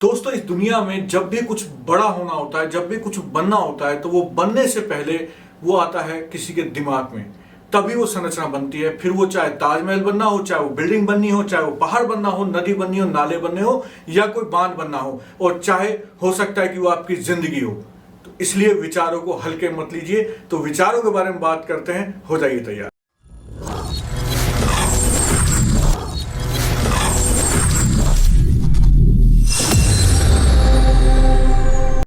दोस्तों, इस दुनिया में जब भी कुछ बड़ा होना होता है, जब भी कुछ बनना होता है, तो वो बनने से पहले वो आता है किसी के दिमाग में। तभी वो संरचना बनती है। फिर वो चाहे ताजमहल बनना हो, चाहे वो बिल्डिंग बननी हो, चाहे वो पहाड़ बनना हो, नदी बननी हो, नाले बनने हो, या कोई बांध बनना हो, और चाहे हो सकता है कि वो आपकी जिंदगी हो। तो इसलिए विचारों को हल्के मत लीजिए। तो विचारों के बारे में बात करते हैं, हो जाइए तैयार।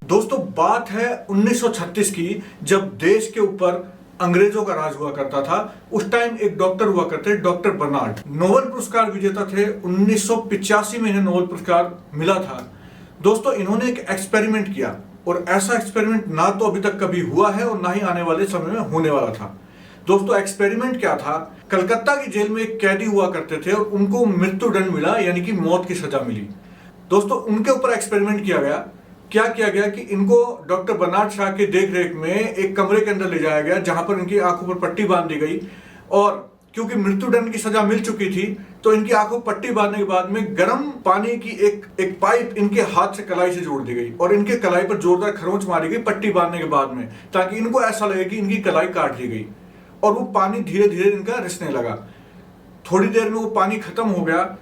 दोस्तों, बात है 1936 की, जब देश के ऊपर अंग्रेजों का राज हुआ करता था। उस टाइम एक डॉक्टर हुआ करते, डॉक्टर बर्नार्ड, नोबेल पुरस्कार विजेता थे। 1985 में इन्हें नोबेल पुरस्कार मिला था। दोस्तों, इन्होंने एक एक्सपेरिमेंट किया, और ऐसा एक्सपेरिमेंट ना तो अभी तक कभी हुआ है और ना ही आने वाले समय में होने वाला था। दोस्तों, एक्सपेरिमेंट क्या था? कलकत्ता की जेल में एक कैदी हुआ करते थे और उनको मृत्युदंड मिला, यानी कि मौत की सजा मिली। दोस्तों, उनके ऊपर एक्सपेरिमेंट किया गया। क्या किया गया कि इनको डॉक्टर बर्नार्ड शॉ के देखरेख में एक कमरे के अंदर ले जाया गया, जहां पर इनकी आंखों पर पट्टी बांध दी गई। और क्योंकि मृत्युदंड की सजा मिल चुकी थी, तो इनकी आंखों पर पट्टी बांधने के बाद में गर्म पानी की एक पाइप इनके हाथ से कलाई से जोड़ दी गई, और इनके कलाई पर जोरदार खरोंच मारी गई पट्टी बांधने के बाद में, ताकि इनको ऐसा लगे कि इनकी कलाई काट दी गई। और वो पानी धीरे धीरे इनका रिसने लगा। थोड़ी देर में वो पानी खत्म हो गया,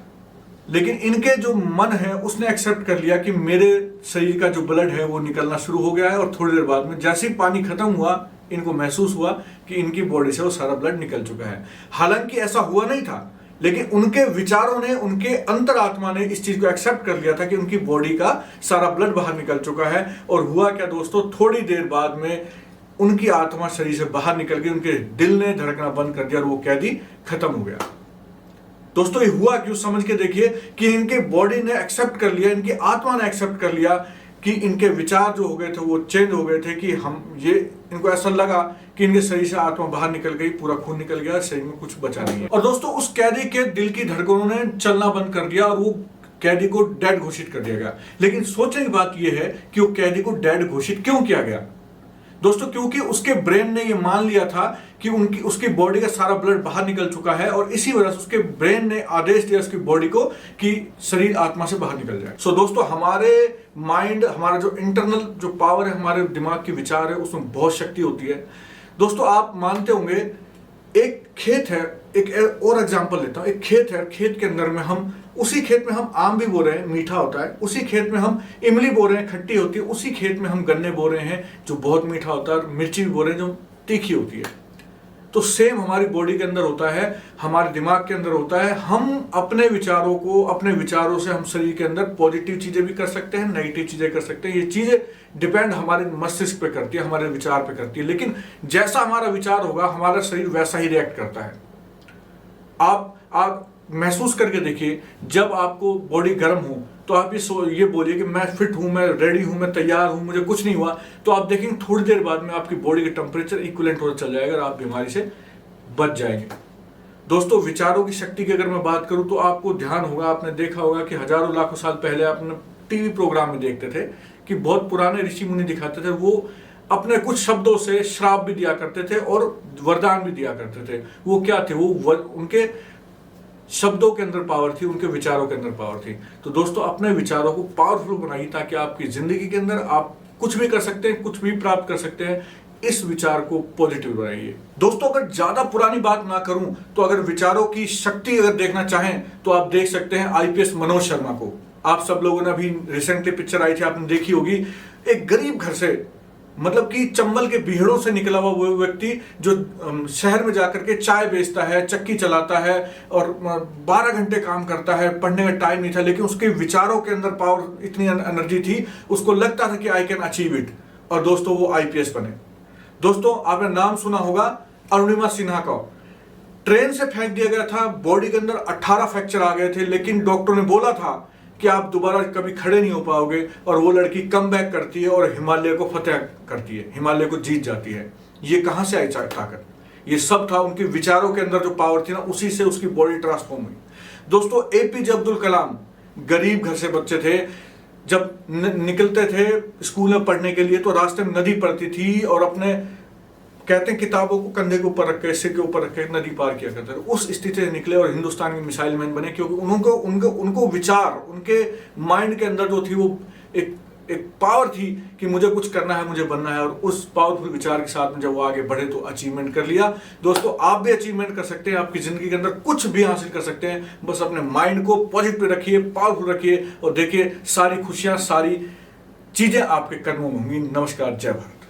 लेकिन इनके जो मन है उसने एक्सेप्ट कर लिया कि मेरे शरीर का जो ब्लड है वो निकलना शुरू हो गया है। और थोड़ी देर बाद में जैसे ही पानी खत्म हुआ, इनको महसूस हुआ कि इनकी बॉडी से वो सारा ब्लड निकल चुका है। हालांकि ऐसा हुआ नहीं था, लेकिन उनके विचारों ने, उनके अंतरात्मा ने इस चीज को एक्सेप्ट कर लिया था कि उनकी बॉडी का सारा ब्लड बाहर निकल चुका है। और हुआ क्या दोस्तों, थोड़ी देर बाद में उनकी आत्मा शरीर से बाहर निकल गई, उनके दिल ने धड़कना बंद कर दिया और वो कैदी खत्म हो गया। दोस्तों, ये हुआ क्यों, समझ के देखिए कि इनके बॉडी ने एक्सेप्ट कर लिया, इनकी आत्मा ने एक्सेप्ट कर लिया कि इनके विचार जो हो गए थे वो चेंज हो गए थे। कि इनको ऐसा लगा कि इनके शरीर से आत्मा बाहर निकल गई, पूरा खून निकल गया, शरीर में कुछ बचा नहीं है। और दोस्तों, उस कैदी के दिल की धड़कनों ने चलना बंद कर दिया और वो कैदी को डेड घोषित कर दिया गया। लेकिन सोचने की बात यह है कि वो कैदी को डेड घोषित क्यों किया गया? दोस्तों, क्योंकि उसके ब्रेन ने ये मान लिया था कि उसकी बॉडी का सारा ब्लड बाहर निकल चुका है, और इसी वजह से उसके ब्रेन ने आदेश दिया उसकी बॉडी को कि शरीर आत्मा से बाहर निकल जाए। सो दोस्तों, हमारे माइंड, हमारा जो इंटरनल जो पावर है, हमारे दिमाग की विचार है, उसमें बहुत शक्ति होती है। दोस्तों, आप मानते होंगे, एक खेत है, एक और एग्जांपल लेता हूं। एक खेत है, खेत के अंदर में उसी खेत में हम आम भी बो रहे हैं, मीठा होता है। उसी खेत में हम इमली बो रहे हैं, खट्टी होती है। उसी खेत में हम गन्ने बो रहे हैं, जो बहुत मीठा होता है, और मिर्ची भी बो रहे हैं, जो तीखी होती है। तो सेम हमारी बॉडी के अंदर होता है, हमारे दिमाग के अंदर होता है। हम अपने विचारों को, अपने विचारों से हम शरीर के अंदर पॉजिटिव चीजें भी कर सकते हैं, नेगेटिव चीजें कर सकते हैं। ये चीजें डिपेंड हमारे मस्तिष्क पे करती है, हमारे विचार पे करती है। लेकिन जैसा हमारा विचार होगा, हमारा शरीर वैसा ही रिएक्ट करता है। आप महसूस करके देखिए, जब आपको बॉडी गर्म हो तो आप ये बोलिए कि मैं फिट हूं, मैं रेडी हूं, मैं तैयार हूं, मुझे कुछ नहीं हुआ। तो आप देखेंगे थोड़ी देर बाद में आपकी बॉडी का टेम्परेचर इक्विवेलेंट होता चल जाएगा और आप बीमारी से बच जाएंगे। दोस्तों, विचारों की शक्ति की अगर मैं बात करूं तो आपको ध्यान होगा, आपने देखा होगा कि हजारों लाखों साल पहले आपने टीवी प्रोग्राम में देखते थे कि बहुत पुराने ऋषि मुनि दिखाते थे, वो अपने कुछ शब्दों से श्राप भी दिया करते थे और वरदान भी दिया करते थे। वो क्या थे? वो उनके शब्दों के अंदर पावर थी, उनके विचारों के अंदर पावर थी। तो दोस्तों, अपने विचारों को पावरफुल बनाइए, ताकि आपकी जिंदगी के अंदर आप कुछ भी कर सकते हैं, कुछ भी प्राप्त कर सकते हैं। इस विचार को पॉजिटिव बनाइए। दोस्तों, अगर ज्यादा पुरानी बात ना करूं तो अगर विचारों की शक्ति अगर देखना चाहें तो आप देख सकते हैं आईपीएस मनोज शर्मा को। आप सब लोगों ने अभी रिसेंटली पिक्चर आई थी, आपने देखी होगी। एक गरीब घर से, मतलब कि चंबल के बीहड़ों से निकला हुआ वो व्यक्ति, जो शहर में जाकर के चाय बेचता है, चक्की चलाता है और 12 घंटे काम करता है। पढ़ने का टाइम नहीं था, लेकिन उसके विचारों के अंदर पावर, इतनी एनर्जी थी, उसको लगता था कि आई कैन अचीव इट। और दोस्तों, वो आईपीएस बने। दोस्तों, आपने नाम सुना होगा अरुणिमा सिन्हा का। ट्रेन से फेंक दिया गया था, बॉडी के अंदर 18 फ्रैक्चर आ गए थे, लेकिन डॉक्टर ने बोला था कि आप दोबारा कभी खड़े नहीं हो पाओगे। और वो लड़की कम बैक करती है और हिमालय को फतेह करती है, हिमालय को जीत जाती है। ये कहां से आई ताकत? ये सब था उनके विचारों के अंदर जो पावर थी ना, उसी से उसकी बॉडी ट्रांसफॉर्म हुई। दोस्तों, एपीजे अब्दुल कलाम गरीब घर से बच्चे थे। जब निकलते थे स्कूल में पढ़ने के लिए तो रास्ते में नदी पड़ती थी, और अपने कहते हैं किताबों को कंधे के ऊपर रख के, सिर के ऊपर रख के नदी पार किया करते थे। उस स्थिति से निकले और हिंदुस्तान के मिसाइल मैन बने, क्योंकि उनको विचार, उनके माइंड के अंदर जो थी वो एक पावर थी कि मुझे कुछ करना है, मुझे बनना है, और उस पावरफुल विचार के साथ में जब वो आगे बढ़े तो अचीवमेंट कर लिया। दोस्तों आप भी अचीवमेंट कर सकते हैं, आपकी जिंदगी के अंदर कुछ भी हासिल कर सकते हैं। बस अपने माइंड को पॉजिटिव रखिए, पावरफुल रखिए, और देखिए सारी खुशियां, सारी चीजें आपके कदमों में होंगी। नमस्कार, जय भारत।